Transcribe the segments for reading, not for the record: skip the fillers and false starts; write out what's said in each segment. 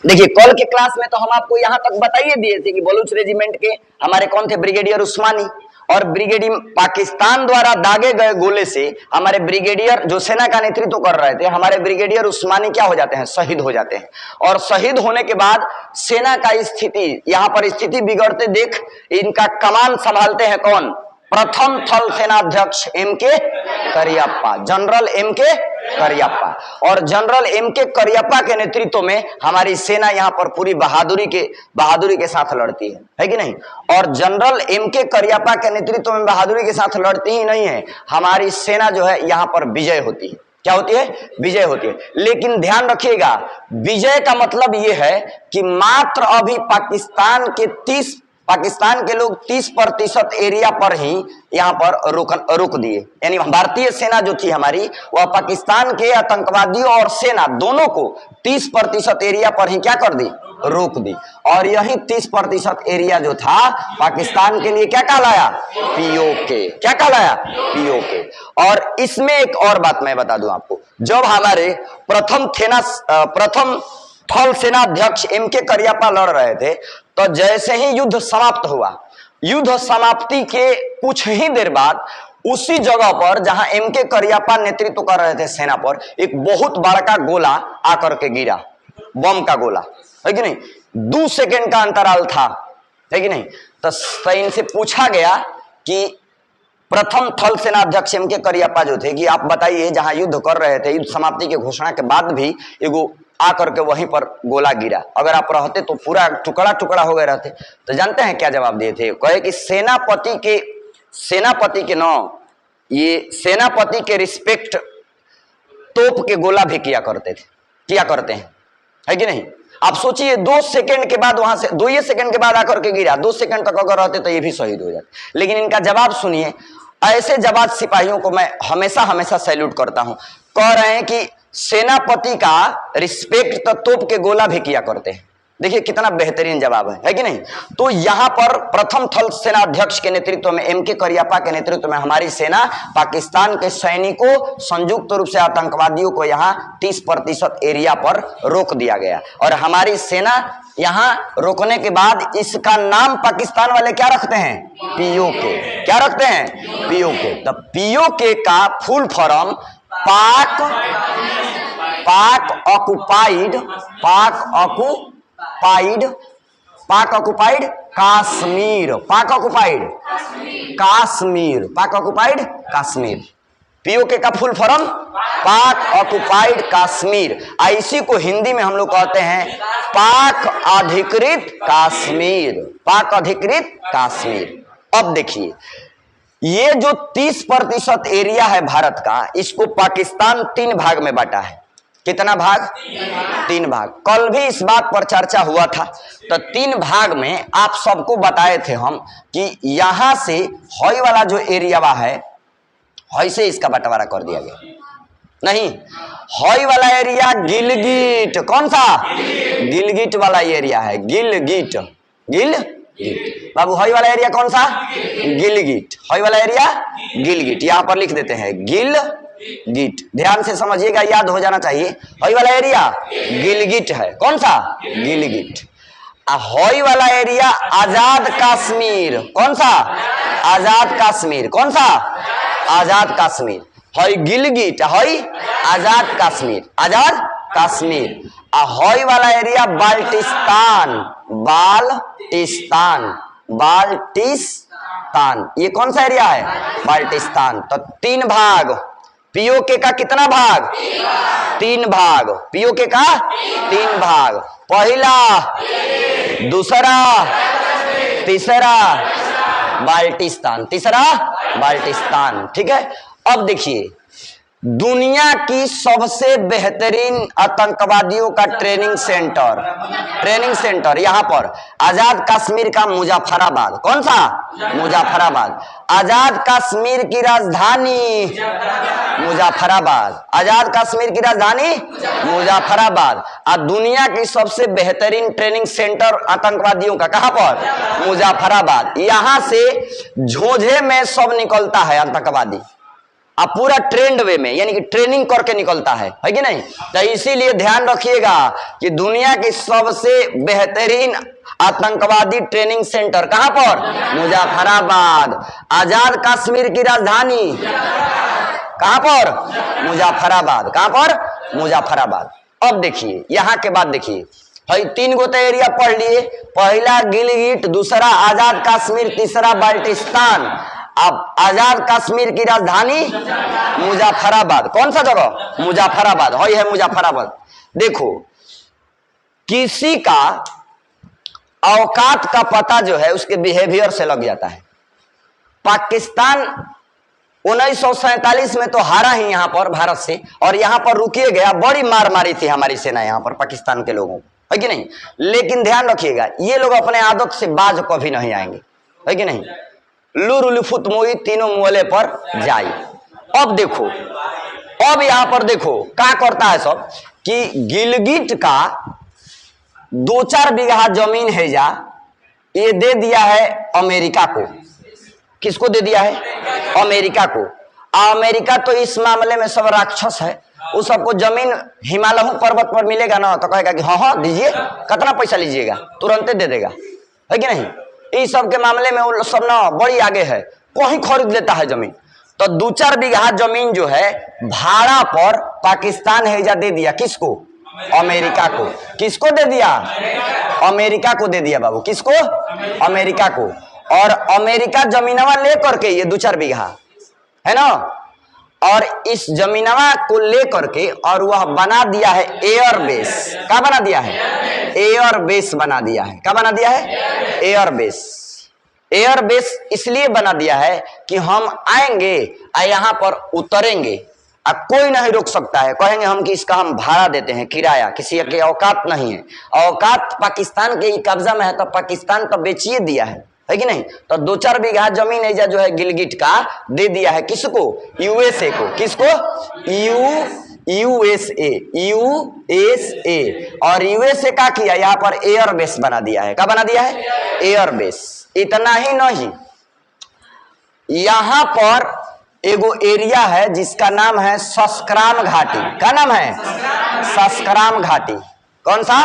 देखिए कल के क्लास में तो हम आपको यहां तक बताइए दिए थे कि बलूच रेजिमेंट के हमारे कौन थे, ब्रिगेडियर उस्मानी, और ब्रिगेडियर पाकिस्तान द्वारा दागे गए गोले से हमारे ब्रिगेडियर जो सेना का नेतृत्व कर रहे थे, हमारे ब्रिगेडियर उस्मानी क्या हो जाते हैं, शहीद हो जाते हैं। और शहीद होने के बाद सेना का स्थिति, यहां पर स्थिति बिगड़ते देख इनका कमान संभालते हैं कौन, प्रथम थल सेनाध्यक्ष MK. Cariappa, general MK. Cariappa. और जनरल एम.के. करियप्पा के नेतृत्व में हमारी सेना यहाँ पर पूरी बहादुरी के साथ लड़ती है कि नहीं। और जनरल एम.के. करियप्पा के नेतृत्व में बहादुरी के साथ लड़ती ही नहीं है, हमारी सेना जो है यहाँ पर विजय होती है। क्या होती है, विजय होती है। लेकिन ध्यान रखिएगा, विजय का मतलब यह है कि मात्र अभी पाकिस्तान के लोग 30% एरिया पर ही यहाँ पर रुक दिए, यानी भारतीय सेना जो थी हमारी, वह पाकिस्तान के आतंकवादियों और सेना दोनों को 30% एरिया पर ही क्या कर दी, रोक दी। और यही 30% एरिया जो था पाकिस्तान के लिए क्या कहलाया, पीओके। क्या कहलाया, पीओके। और इसमें एक और बात मैं बता दूं आपको, जब हमारे प्रथम थल सेनाध्यक्ष एम.के. करियप्पा लड़ रहे थे, तो जैसे ही युद्ध समाप्त हुआ, युद्ध समाप्ति के कुछ ही देर बाद उसी जगह पर जहां एम.के. करियप्पा नेतृत्व कर रहे थे सेना पर, एक बहुत बड़ा गोला आकर के गिरा, बम का गोला, है कि नहीं। 2 सेकंड का अंतराल था, है कि नहीं। तो इनसे पूछा गया कि प्रथम थल सेनाध्यक्ष एम.के. करियप्पा जो थे कि आप बताइए, जहां युद्ध कर रहे थे, युद्ध समाप्ति की घोषणा के बाद भी एगो आकर के वहीं पर गोला गिरा, अगर आप रहते तो पूरा टुकड़ा टुकड़ा हो गए रहते। तो जानते हैं क्या जवाब दिए थे, कहे कि सेनापति के रिस्पेक्ट तोप के गोला भी किया करते हैं, है कि नहीं। आप सोचिए 2 सेकंड के बाद, वहां से 2 सेकंड के बाद आकर के गिरा, 2 सेकंड तक अगर रहते तो ये भी शहीद हो जाते। लेकिन इनका जवाब सुनिए, ऐसे जवाब सिपाहियों को मैं हमेशा सैल्यूट करता हूं। कह रहे हैं कि सेनापति का रिस्पेक्ट तो तोप के गोला भी किया करते हैं। देखिए कितना बेहतरीन जवाब है कि नहीं। तो यहां पर प्रथम थल सेनाध्यक्ष के नेतृत्व में, एम.के. करियप्पा के नेतृत्व में हमारी सेना पाकिस्तान के सैनिकों, संयुक्त रूप से आतंकवादियों को यहां 30% एरिया पर रोक दिया गया। और हमारी सेना यहां रोकने के बाद इसका नाम पाकिस्तान वाले क्या रखते हैं, पीओके। क्या रखते हैं, पीओके। तो पीओके का फुल फॉर्म पाक ऑक्युपाइड काश्मीर। पीओके का फुल फॉर्म पाक ऑक्युपाइड काश्मीर। इसी को हिंदी में हम लोग कहते हैं पाक अधिकृत काश्मीर। अब देखिए, ये जो 30% एरिया है भारत का, इसको पाकिस्तान 3 भाग में बांटा है। कितना भाग, 3 भाग। कल भी इस बात पर चर्चा हुआ था। तो 3 भाग में आप सबको बताए थे हम कि यहां से हई वाला जो एरिया है, हई से इसका बंटवारा कर दिया गया। नहीं, हई वाला एरिया गिलगिट, कौन सा, गिलगिट वाला एरिया है, गिलगिट बाबू। हई वाला एरिया कौन सा, गिलगिट। हई वाला एरिया गिलगिट, यहां पर लिख देते हैं गिलगिट। ध्यान से समझिएगा, याद हो जाना चाहिए। हई वाला एरिया गिलगिट है, कौन सा, गिलगिट। हई वाला एरिया आजाद कश्मीर, कौन सा, आजाद कश्मीर। कौन सा, आजाद कश्मीर। हई गिलगिट, हई आजाद कश्मीर। हई वाला एरिया बाल्टिस्तान। ये कौन सा एरिया है, बाल्टिस्तान। तो 3 भाग। पीओके का कितना भाग, 3 भाग। पीओके का 3 भाग, पहला, दूसरा, तीसरा बाल्टिस्तान, ठीक है। अब देखिए, दुनिया की सबसे बेहतरीन आतंकवादियों का ट्रेनिंग सेंटर यहां पर आजाद कश्मीर का मुजफ्फराबाद। कौन सा, मुजफ्फराबाद। आजाद कश्मीर की राजधानी मुजफ्फराबाद, आजाद कश्मीर की राजधानी मुजफ्फराबाद। और दुनिया की सबसे बेहतरीन ट्रेनिंग सेंटर आतंकवादियों का कहां पर, मुजफ्फराबाद। यहां से झोझे में सब निकलता है आतंकवादी, अब पूरा ट्रेंड वे में, यानी कि ट्रेनिंग करके निकलता है कि नहीं। तो इसीलिए ध्यान रखिएगा कि दुनिया की सबसे बेहतरीन आतंकवादी ट्रेनिंग सेंटर कहां पर? मुजफ्फराबाद। आजाद कश्मीर की राजधानी कहां पर? मुजफ्फराबाद। कहां पर? मुजफ्फराबाद। अब देखिए यहां के बाद देखिए, भाई 3 गो तो एरिया पढ़ लिए, पहला गिलगिट, दूसरा आजाद कश्मीर, तीसरा बाल्टिस्तान। अब आजाद कश्मीर की राजधानी मुजफ्फराबाद। कौन सा जगह? मुजफ्फराबाद। है मुजफ्फराबाद। देखो किसी का औकात का पता जो है उसके बिहेवियर से लग जाता है। पाकिस्तान 1947 में तो हारा ही यहां पर भारत से, और यहां पर रुकिए गया, बड़ी मार मारी थी हमारी सेना यहां पर पाकिस्तान के लोगों को, है कि नहीं। लेकिन ध्यान रखिएगा ये लोग अपने आदत से बाज कभी नहीं आएंगे, है कि नहीं। लुरुलुफुत मोई तीनों मुहले पर जाई। अब देखो, अब यहां पर देखो क्या करता है सब कि गिलगिट का 2-4 बीघा जमीन है जा, ये दे दिया है अमेरिका को। किसको दे दिया है? अमेरिका को। अमेरिका तो इस मामले में सब राक्षस है। उस सबको जमीन हिमालय पर्वत पर मिलेगा ना तो कहेगा कि हाँ दीजिए, कितना पैसा लीजिएगा, तुरंत दे देगा, है कि नहीं। इस सब के मामले में वो सब ना बड़ी आगे है, कहीं खरीद लेता है जमीन। तो 2-4 बीघा जमीन जो है भाड़ा पर पाकिस्तान हैजा दे दिया। किसको? अमेरिका को। किसको दे दिया? अमेरिका को दे दिया बाबू। किसको? अमेरिका को। और अमेरिका जमीनवा लेकर के ये 2-4 बीघा है ना, और इस जमीनवा को लेकर के और वह बना दिया है एयरबेस। क्या बना दिया है? एयरबेस बना दिया है। क्या बना दिया है? एयरबेस। एयरबेस इसलिए बना दिया है कि हम आएंगे और यहां पर उतरेंगे, अब कोई नहीं रोक सकता है। कहेंगे हम कि इसका हम भाड़ा देते हैं, किराया, किसी के औकात नहीं है। औकात पाकिस्तान के ही कब्जा में है, तो पाकिस्तान तो बेचिए दिया है कि नहीं। तो 2-4 बीघा जमीन ऐजा जो है गिलगिट का दे दिया है। किसको? यूएसए को। किसको? यूएसए। और यूएसए का किया यहाँ पर एयरबेस बना दिया है। क्या बना दिया है? एयरबेस। इतना ही नहीं, यहां पर एगो एरिया है जिसका नाम है सस्क्राम घाटी। क्या नाम है? सस्क्राम घाटी। कौन सा?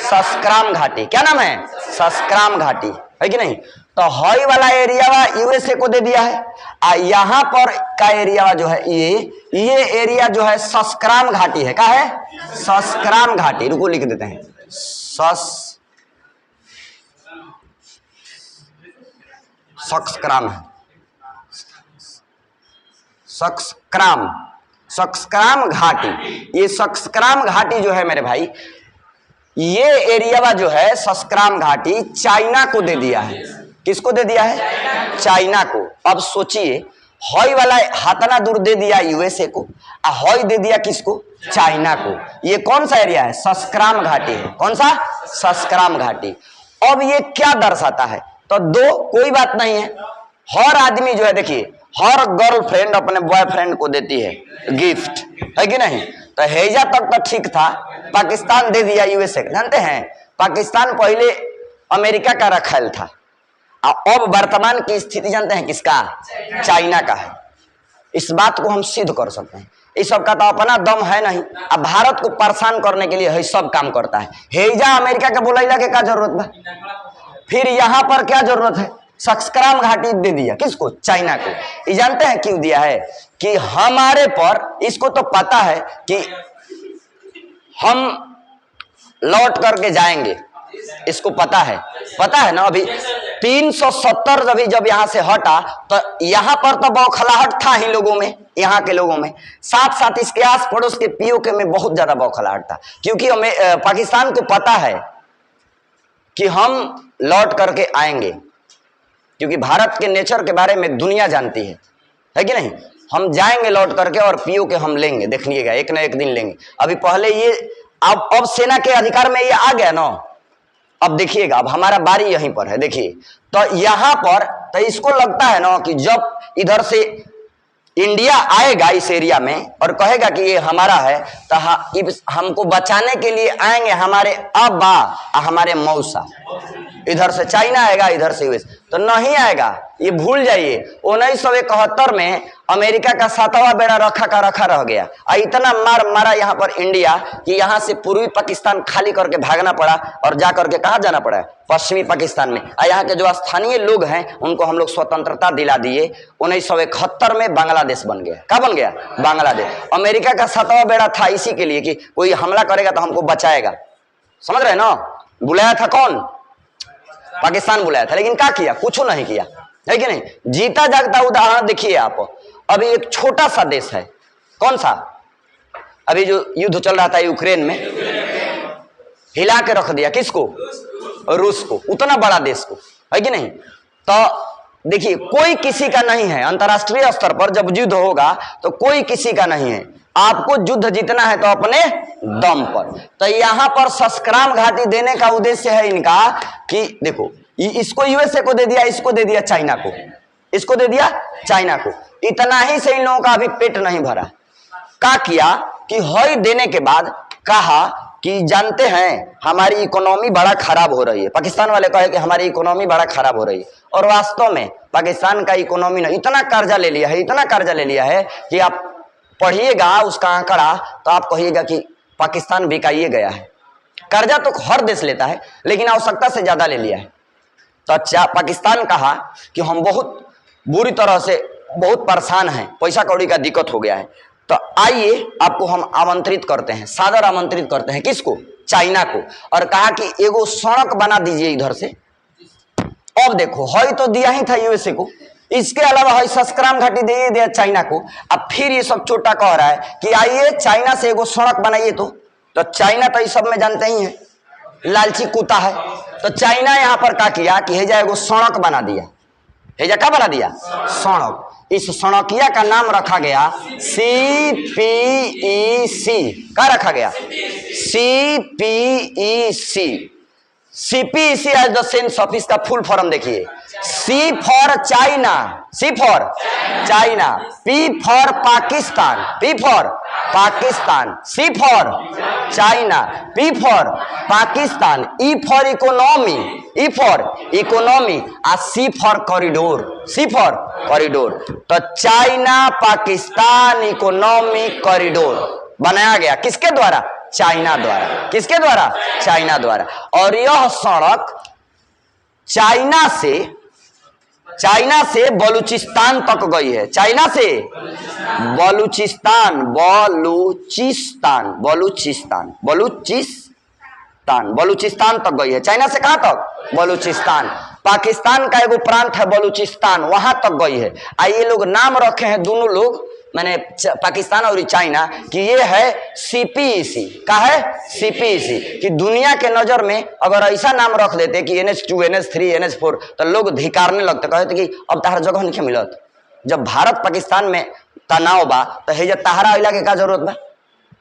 सस्क्राम घाटी। क्या नाम है? सस्क्राम घाटी, है कि नहीं। तो हई वाला एरिया यूएसए को दे दिया है, और यहां पर का एरिया जो है ये एरिया जो है सस्क्राम घाटी है। क्या है? सस्क्राम घाटी। रुको लिख देते हैं, सस्क्राम है, सस्क्राम घाटी। ये सस्क्राम घाटी जो है मेरे भाई, ये एरिया जो है सस्क्राम घाटी चाइना को दे दिया है। किसको दे दिया है? चाइना को। अब सोचिए, हॉय वाला हाथना दूर दे दिया यूएसए को, और हॉय दे दिया किसको? चाइना को। ये कौन सा एरिया है? सस्क्राम घाटी है। कौन सा? सस्क्राम घाटी। अब ये क्या दर्शाता है? तो दो, कोई बात नहीं है, हर आदमी जो है देखिए, हर गर्लफ्रेंड अपने बॉयफ्रेंड को देती है गिफ्ट, है कि नहीं। तो हैजा तक तो ठीक था, पाकिस्तान दे दिया यूएसए। जानते हैं पाकिस्तान पहले अमेरिका का रखेल था, अब वर्तमान की स्थिति जानते हैं किसका? चाइना का है। इस बात को हम सिद्ध कर सकते हैं। इस सब का तो अपना दम है नहीं, अब भारत को परेशान करने के लिए है सब काम करता है। हैजा अमेरिका के बोला के क्या जरूरत है? फिर यहाँ पर क्या जरूरत है? सस्क्राम घाटी दे दिया। किसको? चाइना को। ये जानते हैं क्यों दिया है? कि हमारे पर, इसको तो पता है कि हम लौट करके जाएंगे, इसको पता है ना। अभी 370 जब यहां से हटा तो यहां पर तो बौखलाहट था ही लोगों में, यहाँ के लोगों में, साथ साथ इसके आस पड़ोस के पीओके में बहुत ज्यादा बौखलाहट था, क्योंकि हमें पाकिस्तान को पता है कि हम लौट करके आएंगे, क्योंकि भारत के नेचर के बारे में दुनिया जानती है कि नहीं। हम जाएंगे लौट करके और पीओके हम लेंगे, देखिएगा एक ना एक दिन लेंगे। अभी पहले ये अब सेना के अधिकार में ये आ गया ना, अब देखिएगा अब हमारा बारी यहीं पर है। देखिए तो यहां पर तो इसको लगता है ना कि जब इधर से इंडिया आएगा इस एरिया में और कहेगा कि ये हमारा है, तो हमको बचाने के लिए आएंगे हमारे अब्बा, हमारे मौसा। इधर से चाइना आएगा, इधर से यूएस, तो नहीं आएगा, ये भूल जाइए। 1971 में अमेरिका का 7वां बेड़ा रखा का रखा रह गया और इतना मार मारा यहाँ पर इंडिया कि यहाँ से पूर्वी पाकिस्तान खाली करके भागना पड़ा और जा करके कहाँ जाना पड़ा, पश्चिमी पाकिस्तान में। और यहाँ के जो स्थानीय लोग हैं उनको हम लोग स्वतंत्रता दिला दिए। 1971 में बांग्लादेश बन गया। क्या बन गया? बांग्लादेश। अमेरिका का 7वां बेड़ा था इसी के लिए कि कोई हमला करेगा तो हमको बचाएगा। समझ रहे ना? बुलाया था कौन? पाकिस्तान बुलाया था, लेकिन क्या किया? कुछ नहीं किया, है कि नहीं? जीता जागता उदाहरण देखिए आप। अभी एक छोटा सा देश है, कौन सा? अभी जो युद्ध चल रहा था यूक्रेन में, हिला के रख दिया किसको? रूस को, उतना बड़ा देश को, है कि नहीं? तो देखिए कोई किसी का नहीं है। अंतर्राष्ट्रीय स्तर पर जब युद्ध होगा तो कोई किसी का नहीं है। आपको युद्ध जीतना है तो अपने दम पर। तो यहां पर संस्क्राम घाटी देने का उद्देश्य है इनका कि देखो इसको यूएसए को दे दिया, इसको दे दिया चाइना को, इसको दे दिया चाइना को। इतना ही से इन लोगों का अभी पेट नहीं भरा। क्या किया कि हई देने के बाद कहा कि जानते हैं हमारी इकोनॉमी बड़ा खराब हो रही है। पाकिस्तान वाले कहे कि हमारी इकोनॉमी बड़ा खराब हो रही है, और वास्तव में पाकिस्तान का इकोनॉमी ने इतना कर्जा ले लिया है, इतना कर्जा ले लिया है कि आप पढ़िएगा उसका आंकड़ा तो आप कहिएगा कि पाकिस्तान बिकाइए गया है। कर्जा तो हर देश लेता है, लेकिन आवश्यकता से ज्यादा ले लिया है। तो अच्छा पाकिस्तान कहा कि हम बहुत बुरी तरह से बहुत परेशान हैं, पैसा कौड़ी का दिक्कत हो गया है। तो आइए आपको हम आमंत्रित करते हैं, सादर आमंत्रित करते हैं। किसको? चाइना को। और कहा कि एगो सड़क बना दीजिए इधर से। अब देखो हई तो दिया ही था यूएसए को, इसके अलावा हई संस्क्राम घाटी दे दिया चाइना को। अब फिर ये सब छोटा कह रहा है कि आइए चाइना से एगो सड़क बनाइए। तो चाइना तो इस सब में जानते ही है, लालची कुत्ता है। तो चाइना यहाँ पर क्या किया कि हेजा एगो सड़क बना दिया। हेजा क्या बना दिया? सड़क। इस सड़किया का नाम रखा गया CPEC। क्या रखा गया? CPEC। CPEC as the sense of, इसका फुल फॉर्म देखिए। C for China, C for China, P for Pakistan, P for Pakistan, C for China, P for Pakistan, E for economy, E for economy, और C for corridor, C for corridor. तो China Pakistan economic corridor बनाया गया किसके द्वारा? China द्वारा। किसके द्वारा? China द्वारा। और यह सड़क चाइना से बलूचिस्तान तक गई है। चाइना से बलूचिस्तान तक गई है। चाइना से कहां तक? बलूचिस्तान। पाकिस्तान का एगो प्रांत है बलूचिस्तान, वहां तक गई है। ये लोग नाम रखे हैं दोनों लोग, मैंने पाकिस्तान और चाइना, कि ये है CPEC। का है? CPEC। कि दुनिया के नजर में अगर ऐसा नाम रख देते कि NH2 NH3 NH4 तो लोग धिकारने लगते, कहते कि अब तहरा जगह नहीं मिलत। जब भारत पाकिस्तान में तनाव बा तो हे तहरा अला के का जरूरत बा?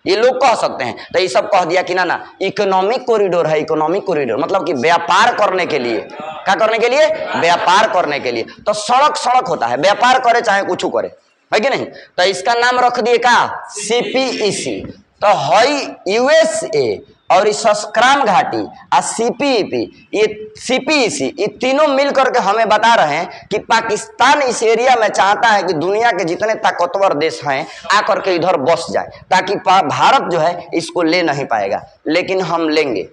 ये लोग कह सकते हैं। तो ये सब कह दिया कि ना इकोनॉमिक कॉरिडोर है। इकोनॉमिक कॉरिडोर मतलब कि व्यापार करने के लिए। क्या करने के लिए? व्यापार करने के लिए। तो सड़क होता है, व्यापार करे चाहे कुछ करे, है कि नहीं? तो इसका नाम रख दिए का? CPEC। तो हई USA और संस्क्राम घाटी और CPEC ये तीनों मिलकर के हमें बता रहे हैं कि पाकिस्तान इस एरिया में चाहता है कि दुनिया के जितने ताकतवर देश हैं आकर के इधर बस जाए, ताकि भारत जो है इसको ले नहीं पाएगा, लेकिन हम लेंगे,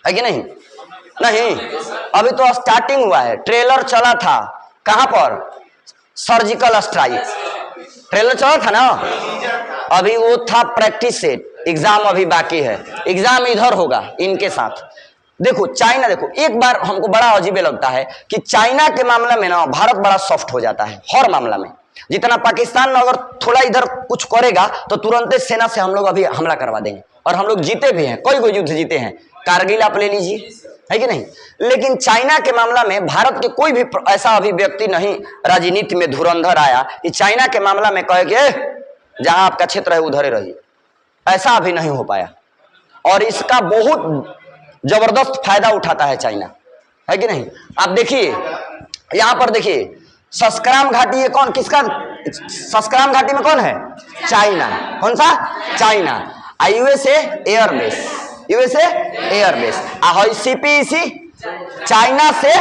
है कि नहीं? नहीं, अभी तो स्टार्टिंग हुआ है। ट्रेलर चला था कहां पर? सर्जिकल स्ट्राइक ट्रेलर चला था ना, अभी वो था प्रैक्टिस सेट। एग्जाम अभी बाकी है, एग्जाम इधर होगा इनके साथ। देखो चाइना, देखो एक बार हमको बड़ा अजीब लगता है कि चाइना के मामला में ना भारत बड़ा सॉफ्ट हो जाता है हर मामला में। जितना पाकिस्तान अगर थोड़ा इधर कुछ करेगा तो तुरंत सेना से हम लोग अभी हमला करवा देंगे, और हम लोग जीते भी हैं, कोई युद्ध जीते हैं। कारगिल आप ले लीजिए, है कि नहीं? लेकिन चाइना के मामला में भारत के कोई भी ऐसा अभिव्यक्ति नहीं राजनीति में धुरंधर आया कि चाइना के मामला में कहे कि जहां आपका क्षेत्र है उधर रहिए। ऐसा अभी नहीं हो पाया, और इसका बहुत जबरदस्त फायदा उठाता है चाइना, है कि नहीं? आप देखिए यहां पर देखिए संस्क्राम घाटी, ये कौन किसका? संस्क्राम घाटी में कौन है? चाइना। कौन सा? China. USA airbase, USA airbase. CPEC China से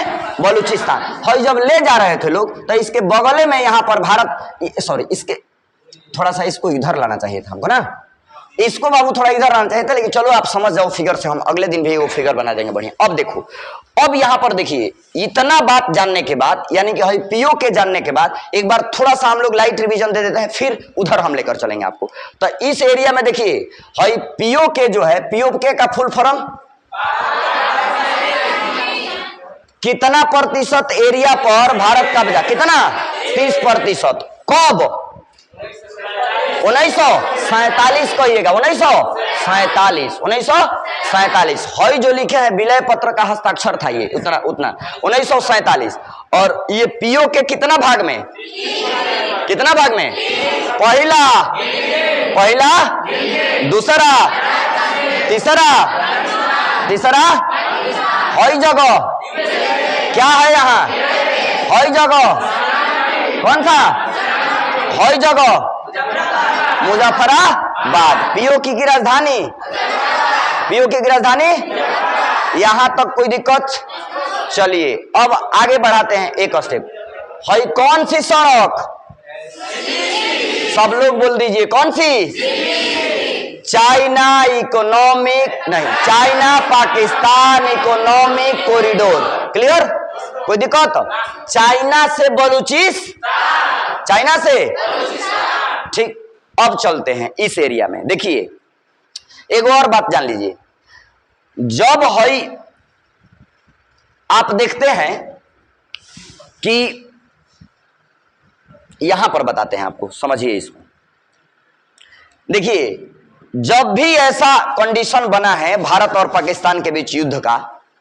बलूचिस्तान। है जब ले जा रहे थे लोग तो इसके बगले में यहाँ पर भारत, सॉरी इसके थोड़ा सा इसको इधर लाना चाहिए था हमको ना, इसको बाबू थोड़ा इधर आना चाहिए था, लेकिन चलो आप समझ जाओ फिगर से, हम अगले दिन भी वो फिगर बना देंगे बढ़िया। अब देखो, अब यहाँ पर देखिए, इतना बात जानने के बाद, यानी कि पीओ के जानने के बाद एक बार थोड़ा सा हम लोग लाइट रिवीजन दे देते हैं, फिर उधर हम लेकर चलेंगे आपको। तो इस एरिया में देखिए, पीओ के जो है, पीओ के का फुल फॉर्म कितना प्रतिशत एरिया पर भारत कब्जा, कितना 30%। कब? 1947 कहिएगा, 1947 है जो लिखे हैं विलय पत्र का हस्ताक्षर था ये, उतना 1947। और ये पीओ के कितना भाग में, कितना भाग में? पहला, दूसरा, तीसरा हई जगह क्या है यहाँ? हई जगह कौन सा? हई जगह मुजफ्फराबाद। पीओ की राजधानी, पीओ की राजधानी, यहां तक कोई दिक्कत? चलिए अब आगे बढ़ाते हैं एक स्टेप। है कौन सी सड़क? सब लोग बोल दीजिए, कौन सी? चाइना इकोनॉमिक, नहीं, China Pakistan economic corridor. Clear? कोई दिक्कत? चाइना से बलूचिस्तान, चाइना से, ठीक। अब चलते हैं इस एरिया में। देखिए एक और बात जान लीजिए, जब है आप देखते हैं कि यहां पर बताते हैं आपको, समझिए इसको। देखिए जब भी ऐसा कंडीशन बना है भारत और पाकिस्तान के बीच युद्ध का,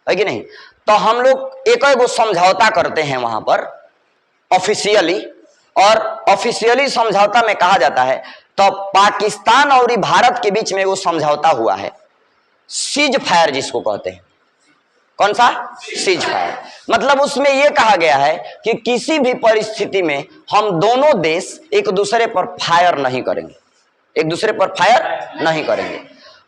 है कि नहीं, तो हम लोग एक समझौता करते हैं वहां पर ऑफिशियली, और ऑफिशियली समझौता में कहा जाता है, तो पाकिस्तान और भारत के बीच में वो समझौता हुआ है, सीज फायर जिसको कहते हैं। कौन सा? Cease fire. मतलब उसमें यह कहा गया है कि किसी भी परिस्थिति में हम दोनों देश एक दूसरे पर फायर नहीं करेंगे, एक दूसरे पर फायर नहीं करेंगे।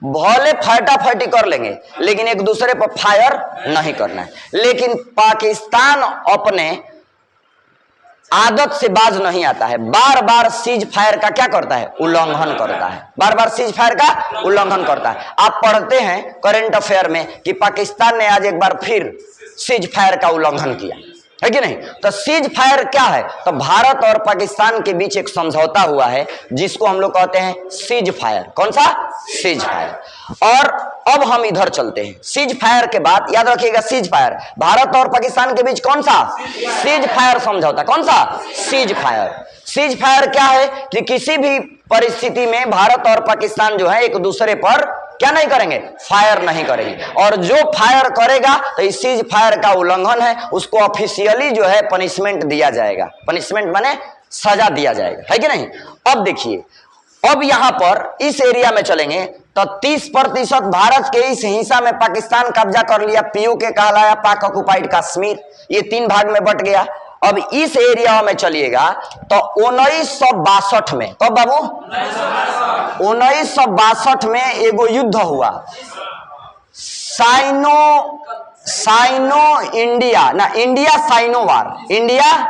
भले फटाफटी कर लेंगे लेकिन एक दूसरे पर फायर नहीं करना है। लेकिन पाकिस्तान अपने आदत से बाज नहीं आता है, बार बार सीज फायर का क्या करता है? उल्लंघन करता है, बार बार सीज फायर का उल्लंघन करता है। आप पढ़ते हैं करंट अफेयर में कि पाकिस्तान ने आज एक बार फिर सीज फायर का उल्लंघन किया, है कि नहीं? तो सीज फायर क्या है? तो भारत और पाकिस्तान के बीच एक समझौता हुआ है जिसको हम लोग कहते हैं सीज फायर। कौन सा? Cease fire. और अब हम इधर चलते हैं। सीज फायर के बाद याद रखिएगा, सीज फायर भारत और पाकिस्तान के बीच कौन सा? सीज फायर समझौता। कौन सा? Cease fire. सीज फायर क्या है कि किसी भी परिस्थिति में भारत और पाकिस्तान जो है एक दूसरे पर क्या नहीं करेंगे? फायर नहीं करेंगे। और जो फायर करेगा तो इस सीज फायर का उल्लंघन है, उसको ऑफिशियली जो है पनिशमेंट दिया जाएगा। पनिशमेंट माने सजा दिया जाएगा, है कि नहीं? अब देखिए, अब यहां पर इस एरिया में चलेंगे तो 30% भारत के इस हिस्सा में पाकिस्तान कब्जा कर लिया, पीओ के कहलाया पाक ऑक्युपाइड कश्मीर। ये 3 भाग में बट गया। अब इस एरिया में चलिएगा तो 1962 में, कब बाबू? 1962 में एगो युद्ध हुआ, साइनो इंडिया ना, इंडिया साइनो वार, इंडिया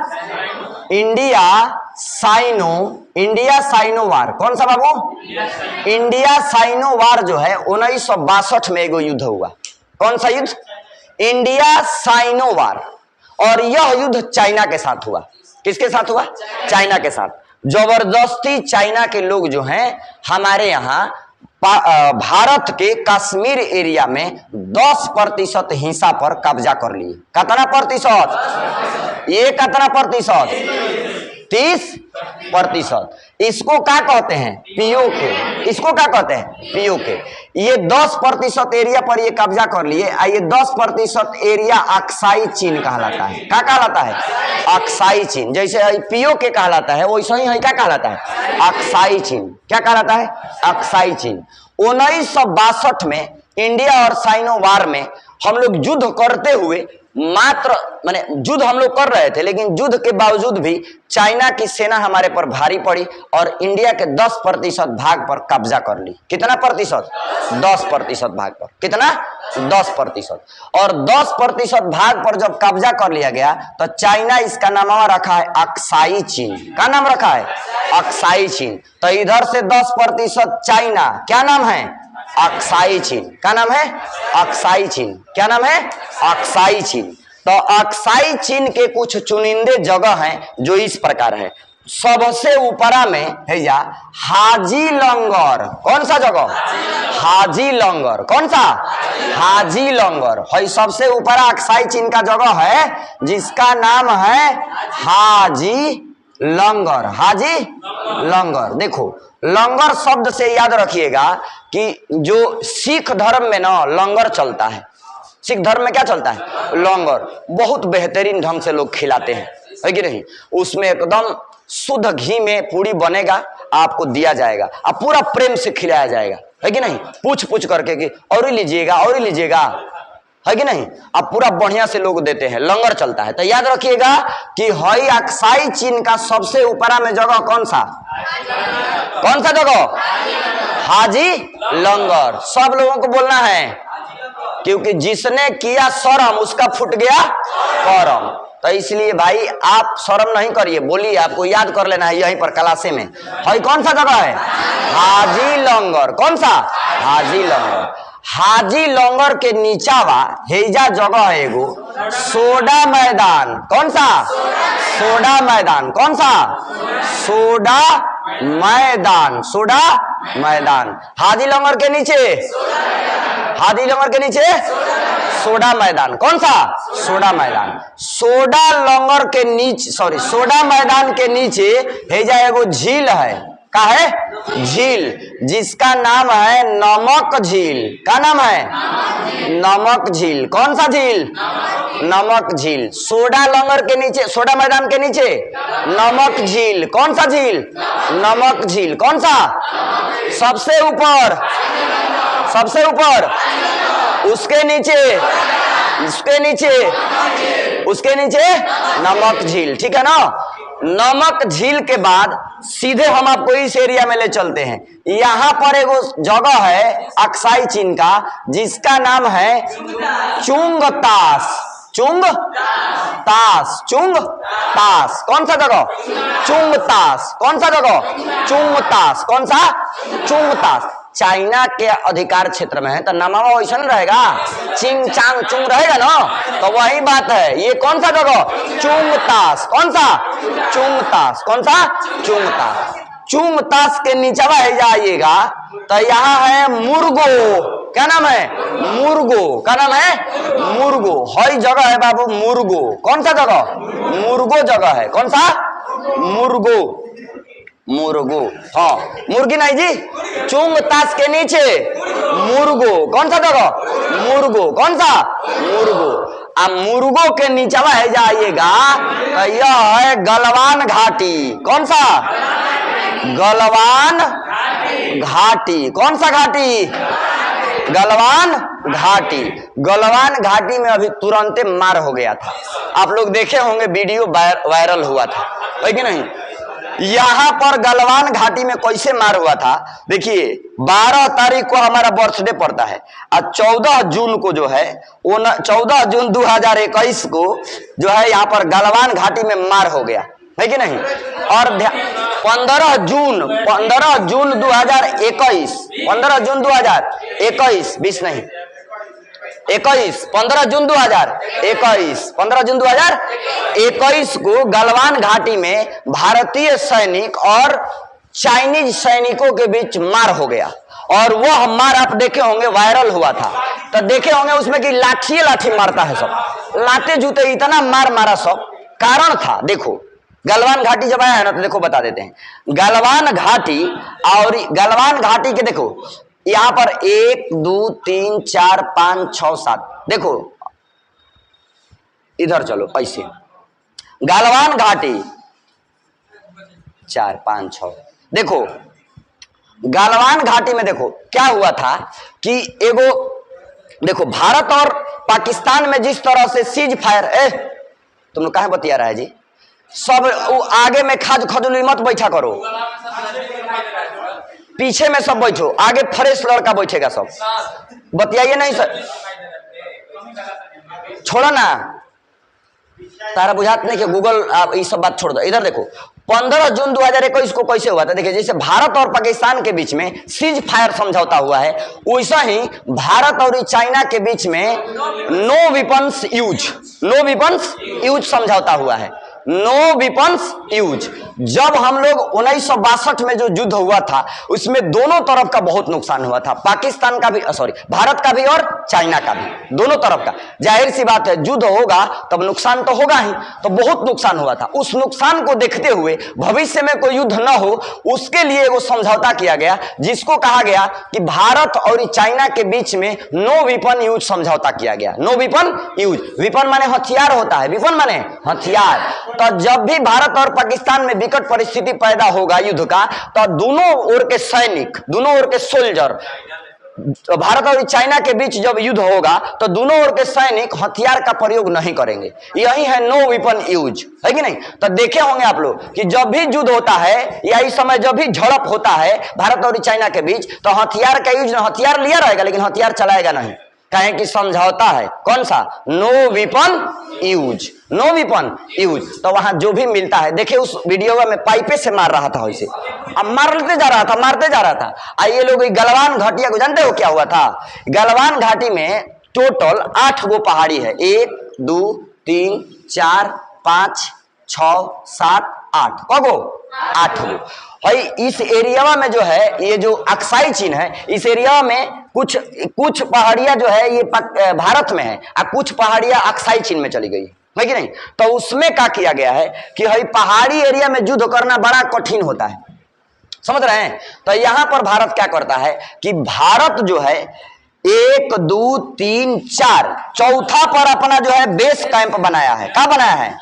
साइनो वार। कौन सा बाबू? इंडिया साइनो वार जो है 1962 में एगो युद्ध हुआ। कौन सा युद्ध? इंडिया साइनो वार। और यह युद्ध चाइना के साथ हुआ। किसके साथ हुआ? चाइना के साथ। जबरदस्ती चाइना के लोग जो हैं हमारे यहाँ भारत के कश्मीर एरिया में 10% हिस्सा पर कब्जा कर लिए। कितना प्रतिशत? ये कितना प्रतिशत? 30%। इसको क्या कहते हैं? पीओ के। इसको क्या कहते हैं? पीओ के। ये 10% एरिया पर ये कब्जा कर लिए। ये 10% एरिया अक्साई चीन कहलाता है। क्या कहलाता है? अक्साई चीन। जैसे पीओ के कहलाता है वैसे ही क्या कहलाता है? अक्साई चीन। क्या कहलाता है? अक्साई चीन। 1962 में इंडिया और साइनो वार में हम लोग युद्ध करते हुए मात्र माने युद्ध हम लोग कर रहे थे, लेकिन युद्ध के बावजूद भी चाइना की सेना हमारे पर भारी पड़ी और इंडिया के 10% भाग पर कब्जा कर ली। कितना प्रतिशत? 10% भाग पर। कितना? 10%। और 10% भाग पर जब कब्जा कर लिया गया तो चाइना इसका नाम रखा है अक्साई चीन। क्या नाम रखा है? अक्साई चीन। तो इधर से 10% चाइना, क्या नाम है? अक्साई चीन। क्या नाम है? अक्साई चीन। क्या नाम है? अक्साई चीन। तो अक्साई चीन के कुछ चुनिंदे जगह हैं जो इस प्रकार है। सबसे ऊपरा में है या हाजी लंगर। कौन सा जगह? हाजी लंगर। कौन सा? हाजी लंगर है। सबसे ऊपरा अक्साई चीन का जगह है जिसका नाम है हाजी लंगर। हाजी लंगर। देखो, लंगर शब्द से याद रखिएगा कि जो सिख धर्म में ना लंगर चलता है। सिख धर्म में क्या चलता है? लंगर। बहुत बेहतरीन ढंग से लोग खिलाते हैं, है कि नहीं? उसमें एकदम शुद्ध घी में पूरी बनेगा, आपको दिया जाएगा, आप पूरा प्रेम से खिलाया जाएगा, है कि नहीं? पूछ पूछ करके कि और ही लीजिएगा, और ही लीजिएगा, है कि नहीं? आप पूरा बढ़िया से लोग देते हैं, लंगर चलता है। तो याद रखिएगा कि हई अक्साई चीन का सबसे ऊपरा में जगह कौन सा? कौन सा जगह? हाजी लंगर। सब लोगों को बोलना है, क्योंकि जिसने किया शर्म उसका फूट गया करम। तो इसलिए भाई आप शर्म नहीं करिए, बोलिए, आपको याद कर लेना है यहीं पर क्लासे में। हई कौन सा जगह है? हाजी लंगर। कौन सा? हाजी लंगर। हाजी लंगर के नीचावा हेजा जगह है एगो सोडा मैदान। कौन सा? सोडा मैदान। कौन सा? सोडा मैदान। सोडा मैदान। हाजी लंगर के नीचे, हाजी लंगर के नीचे सोडा मैदान। कौन सा? सोडा मैदान। सोडा लंगर के नीचे, सॉरी, सोडा मैदान के नीचे हेजा एगो झील है। का है? झील, जिसका नाम है नमक झील। का नाम है? नमक झील। कौन सा झील? नमक झील। सोडा लंगर के नीचे, सोडा मैदान के नीचे नमक झील। कौन सा झील? नमक झील। कौन सा? सबसे ऊपर, सबसे ऊपर, उसके नीचे, उसके नीचे, उसके नीचे नमक झील। ठीक है ना? नमक झील के बाद सीधे हम आपको इस एरिया में ले चलते हैं। यहां पर एगो जगह है अक्साई चीन का जिसका नाम है चुंगतास। चुंगतास। चुंगतास। कौन सा जगह? चुंगतास। कौन सा जगह? चुंगतास। कौन सा? चुंगतास। चाइना के अधिकार क्षेत्र में है तो नामा वैसा रहेगा, चिंग चांग चुंग रहेगा ना। तो वही बात है। ये कौन सा जगह? चुंगतास। कौन सा? चुंगतास। कौन सा? चुंगतास। चुंगतास के नीचे जाइएगा तो यहाँ है मुर्गो। क्या नाम है? मुर्गो। क्या नाम है? मुर्गो। हई जगह है बाबू मुर्गो। कौन सा जगह? मुर्गो जगह है। कौन सा? मुर्गो। मुर्गो, हाँ, मुर्गी नहीं जी। चुंगतास के नीचे मुर्गो। कौन सा जगह? मुर्गो। कौन सा? मुर्गो। अब मुर्गो के नीचे है जाइएगा तो यह है गलवान घाटी। कौन सा? गलवान घाटी। कौन सा घाटी? गलवान घाटी। गलवान घाटी में अभी तुरंत मार हो गया था, आप लोग देखे होंगे, वीडियो वायरल हुआ था, है कि नहीं? यहां पर गलवान घाटी में कैसे मार हुआ था देखिए। 12 तारीख को हमारा बर्थडे पड़ता है और 14 जून को जो है वो 14 जून 2021 को जो है यहाँ पर गलवान घाटी में मार हो गया, है कि नहीं? और 15 जून 2021, 15 जून 2021, 20 नहीं 21, 15 जून 2021, 15 जून 2021 को गलवान घाटी में भारतीय सैनिक और चाइनीज सैनिकों के बीच मार हो गया। और वह मार आप देखे होंगे, वायरल हुआ था, तो देखे होंगे उसमें कि लाठी लाठी मारता है सब, लाते जूते इतना मार मारा सब। कारण था, देखो गलवान घाटी जब आया है ना तो देखो बता देते हैं। गलवान घाटी और गलवान घाटी के देखो यहां पर 1 2 3 4 5 6 7, देखो इधर चलो ऐसे। गलवान घाटी 4 5 6, देखो गलवान घाटी में देखो क्या हुआ था कि एगो देखो भारत और पाकिस्तान में जिस तरह से सीज फायर, तुम लोग कहाँ बतिया रहा है जी, सब आगे में खाज खजुली मत बैठा करो, पीछे में सब बैठो, आगे फ्रेश लड़का बैठेगा, सब बतियाइए नहीं सर, छोड़ो ना, तारा बुझात नहीं कि गूगल, आप ये सब बात छोड़ दो। इधर देखो 15 जून 2021 को कैसे हुआ था, देखिए जैसे भारत और पाकिस्तान के बीच में सीज फायर समझौता हुआ है, वैसा ही भारत और चाइना के बीच में नो वेपन्स यूज समझौता हुआ है, नो वेपन्स यूज। जब हम लोग 1962 में जो युद्ध हुआ था उसमें दोनों तरफ का बहुत नुकसान हुआ था, पाकिस्तान का भी, सॉरी भारत का भी और चाइना का भी, दोनों तरफ का। जाहिर सी बात है युद्ध होगा तब नुकसान तो होगा ही, तो बहुत नुकसान हुआ था। उस नुकसान को देखते हुए भविष्य में कोई युद्ध न हो उसके लिए वो समझौता किया गया, जिसको कहा गया कि भारत और चाइना के बीच में नो वेपन यूज समझौता किया गया। नो वेपन यूज, वेपन माने हथियार होता है, वेपन माने हथियार। तो जब भी भारत और पाकिस्तान में विकट परिस्थिति पैदा होगा युद्ध का, तो दोनों ओर के सैनिक, दोनों ओर के सोल्जर, भारत और चाइना के बीच जब युद्ध होगा तो दोनों ओर के सैनिक हथियार का प्रयोग नहीं करेंगे, यही है नो वेपन यूज, है कि नहीं। तो देखे होंगे आप लोग कि जब भी युद्ध होता है या इस समय जब भी झड़प होता है भारत और चाइना के बीच, तो हथियार का यूज, हथियार लिया रहेगा लेकिन हथियार चलाएगा नहीं, कहें कि समझौता है, कौन सा, no weapon use, no weapon use. तो वहां जो भी मिलता है, देखिए उस वीडियो में पाइपे से मार रहा था, वैसे अब मारते जा रहा था, मारते जा रहा था। आइए लोग गलवान घाटिया को जानते हो क्या हुआ था? गलवान घाटी में टोटल 8 गो पहाड़ी है, 1 2 3 4 5 6 7 8, कगो 8 गो। और इस एरिया में जो है, ये जो अक्साई चीन है, इस एरिया में कुछ पहाड़ियां जो है ये भारत में है और कुछ पहाड़ियां अक्साई चीन में चली गई है कि नहीं। तो उसमें क्या किया गया है कि भाई पहाड़ी एरिया में युद्ध करना बड़ा कठिन होता है, समझ रहे हैं। तो यहां पर भारत क्या करता है कि भारत जो है 1 2 3 4 चौथा पर अपना जो है बेस कैंप बनाया है। क्या बनाया है?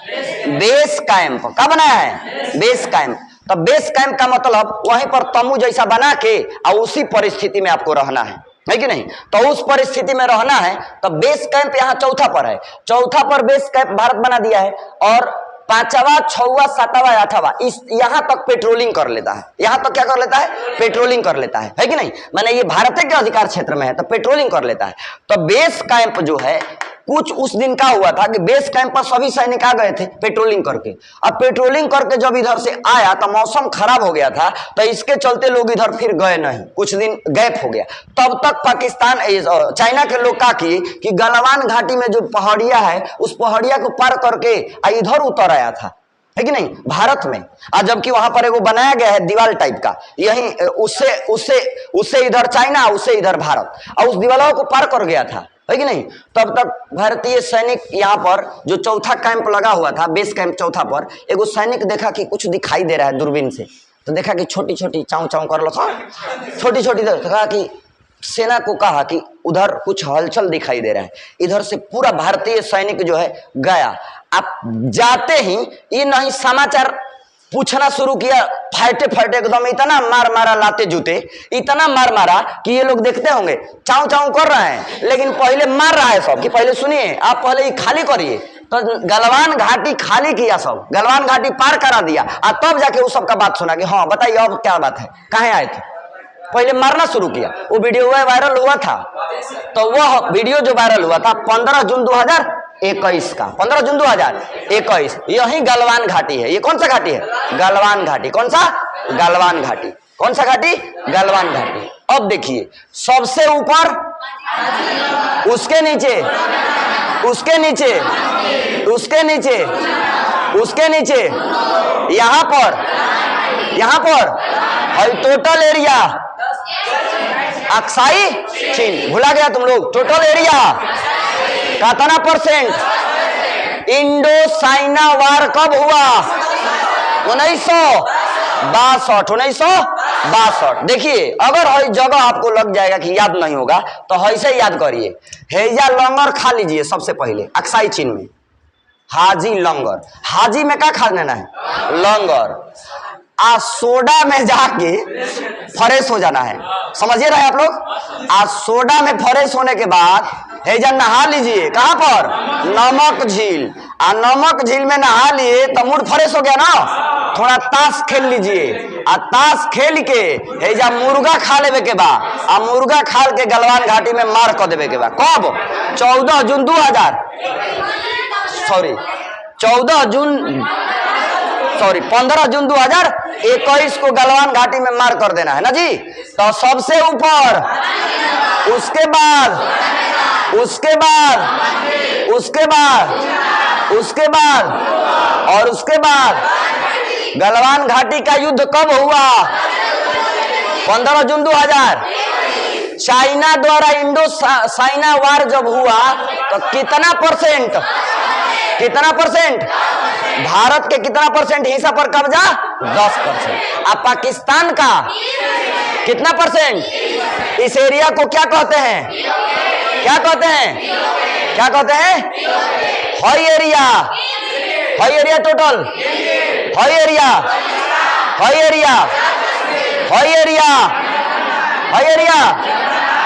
Base camp. क्या बनाया है? Base camp. तो बेस कैंप का मतलब वहीं पर तंबू जैसा बना के और उसी परिस्थिति में आपको रहना है कि नहीं। तो उस परिस्थिति में रहना है तो बेस कैंप यहाँ चौथा पर है, चौथा पर बेस कैंप भारत बना दिया है। और 5वां 6वां 7वां 8वां इस यहाँ तक पेट्रोलिंग कर लेता है, यहाँ तक क्या कर लेता है? पेट्रोलिंग कर लेता है कि नहीं। माने ये भारत के अधिकार क्षेत्र में है तो पेट्रोलिंग कर लेता है। तो बेस कैंप जो है कुछ उस दिन का हुआ था कि बेस कैंप पर सभी सैनिक आ गए थे पेट्रोलिंग करके। अब पेट्रोलिंग करके जब इधर से आया तो मौसम खराब हो गया था, तो इसके चलते लोग इधर फिर गए नहीं, कुछ दिन गैप हो गया। तब तक पाकिस्तान चाइना के लोग क्या किए कि गलवान घाटी में जो पहाड़िया है उस पहाड़िया को पार करके इधर उतर आया था, है कि नहीं, भारत में। आज जबकि वहां पर एगो बनाया गया है दीवार टाइप का, यही उससे इधर चाइना, उससे इधर भारत, और उस दीवारों को पार कर गया था, है कि नहीं। तब तक भारतीय सैनिक यहाँ पर जो चौथा कैंप लगा हुआ था, बेस कैंप चौथा पर, एगो सैनिक देखा कि कुछ दिखाई दे रहा है दूरबीन से, तो देखा कि छोटी छोटी चाऊ चाऊ कर लो, छोटी छोटी, कहा कि सेना को कहा कि उधर कुछ हलचल दिखाई दे रहा है। इधर से पूरा भारतीय सैनिक जो है गया। आप जाते ही ये नहीं समाचार पूछना शुरू किया, फाटे फाटे एकदम, इतना मार मारा लाते जूते, इतना मार मारा कि ये लोग देखते होंगे चाऊ चाऊ कर रहे हैं, लेकिन पहले मार रहा है सब कि पहले सुनिए, आप पहले ये खाली करिए। तो गलवान घाटी खाली किया, सब गलवान घाटी पार करा दिया, और तब जाके उस सब का बात सुना कि हाँ बताइए अब क्या बात है, कहाँ आए थे। पहले मारना शुरू किया। वो वीडियो वायरल हुआ था, तो वह वीडियो जो वायरल हुआ था 15 जून 2021 का, 15 जून 2021, यही गलवान घाटी है। ये कौन सा घाटी है? गलवान घाटी। कौन सा? गलवान घाटी। कौन सा घाटी? गलवान घाटी। अब देखिए, सबसे ऊपर, उसके नीचे, उसके नीचे, उसके नीचे, उसके नीचे, यहाँ पर, यहाँ पर टोटल एरिया अक्साई चीन, भुला गया तुम लोग। टोटल एरिया कितना %? इंडो चाइना वार कब हुआ? 1962। देखिए, अगर हर जगह आपको लग जाएगा कि याद नहीं होगा तो ऐसे याद करिए। हेजा लंगर खा लीजिए सबसे पहले अक्साई चीन में, हाजी लंगर। हाजी में क्या खा लेना है? लंगर। आज सोडा में जाके फ्रेश हो जाना है। समझिए रहे आप लोग। आज सोडा में फ्रेश होने के बाद हेजा नहा लीजिए। कहां पर? नमक झील। आ नमक झील में नहा लिए तो मूड फ्रेश हो गया ना। थोड़ा ताश खेल लीजिए। आ ताश खेल के हेजा मुर्गा खा लेवे के बा। आ मुर्गा खा के गलवान घाटी में मार कर देवे के बा। कब? 14 जून 15 जून 2021 को गलवान घाटी में मार कर देना है ना जी। तो सबसे ऊपर, उसके बाद और उसके बाद गलवान घाटी का युद्ध कब हुआ? 15 जून 2000। चाइना द्वारा इंडो चाइना वार जब हुआ तो कितना परसेंट भारत के कितना परसेंट हिस्सा पर कब्जा? 10%। अब पाकिस्तान का कितना परसेंट? इस एरिया को क्या कहते हैं? हाई एरिया टोटल,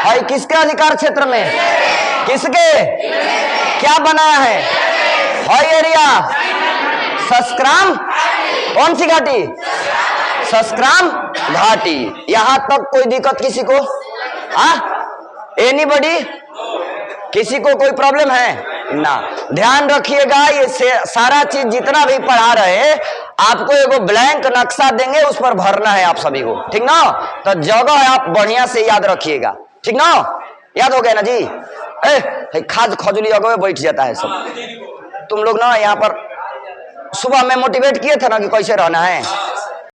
हाई किसके अधिकार क्षेत्र में? किसके? क्या बनाया है? हाई एरिया सस्क्राम। कौन सी घाटी? सस्क्राम घाटी। यहां तक कोई दिक्कत किसी को? एनीबॉडी? किसी को कोई प्रॉब्लम है ना? ध्यान रखिएगा, ये सारा चीज जितना भी पढ़ा रहे हैं आपको एगो ब्लैंक नक्शा देंगे, उस पर भरना है आप सभी को, ठीक ना? तो जगह आप बढ़िया से याद रखिएगा, ठीक ना? याद हो गया ना जी? खाद खजुली जगह में बैठ जाता है सब। तुम लोग ना यहाँ पर सुबह में मोटिवेट किए थे ना कि कैसे रहना है।